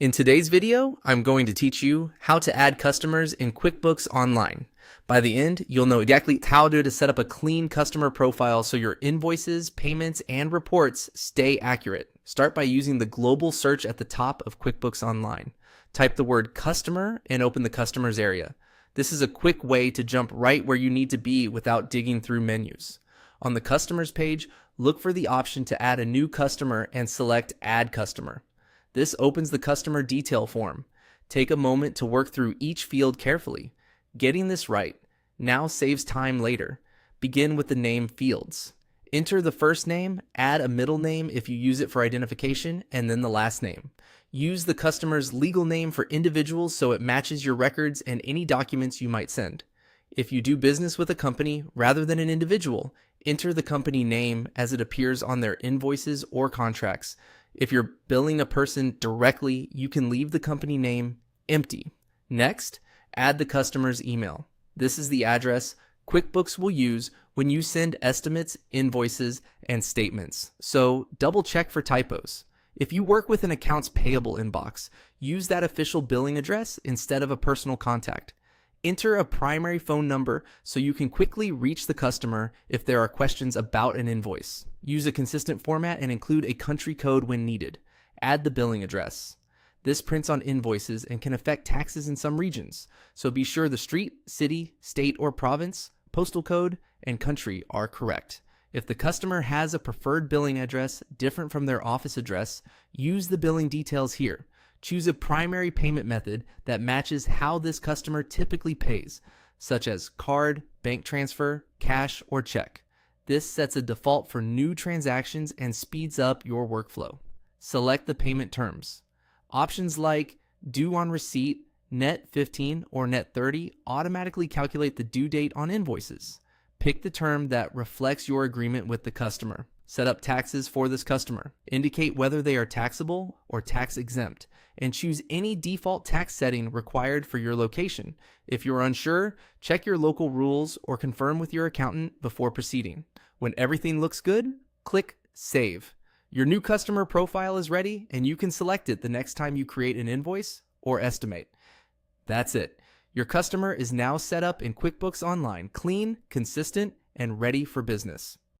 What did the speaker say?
In today's video, I'm going to teach you how to add customers in QuickBooks Online. By the end, you'll know exactly how to set up a clean customer profile so your invoices, payments, and reports stay accurate. Start by using the global search at the top of QuickBooks Online. Type the word customer and open the customers area. This is a quick way to jump right where you need to be without digging through menus. On the customers page, look for the option to add a new customer and select Add Customer. This opens the customer detail form. Take a moment to work through each field carefully. Getting this right now saves time later. Begin with the name fields. Enter the first name, add a middle name if you use it for identification, and then the last name. Use the customer's legal name for individuals so it matches your records and any documents you might send. If you do business with a company rather than an individual, enter the company name as it appears on their invoices or contracts. If you're billing a person directly, you can leave the company name empty. Next, add the customer's email. This is the address QuickBooks will use when you send estimates, invoices, and statements. So double check for typos. If you work with an accounts payable inbox, use that official billing address instead of a personal contact. Enter a primary phone number so you can quickly reach the customer if there are questions about an invoice. Use a consistent format and include a country code when needed. Add the billing address. This prints on invoices and can affect taxes in some regions, so be sure the street, city, state, or province, postal code, and country are correct. If the customer has a preferred billing address different from their office address, use the billing details here. Choose a primary payment method that matches how this customer typically pays, such as card, bank transfer, cash, or check. This sets a default for new transactions and speeds up your workflow. Select the payment terms. Options like due on receipt, net 15, or net 30 automatically calculate the due date on invoices. Pick the term that reflects your agreement with the customer. Set up taxes for this customer. Indicate whether they are taxable or tax exempt, and choose any default tax setting required for your location. If you're unsure, check your local rules or confirm with your accountant before proceeding. When everything looks good, click Save. Your new customer profile is ready, and you can select it the next time you create an invoice or estimate. That's it. Your customer is now set up in QuickBooks Online, clean, consistent, and ready for business.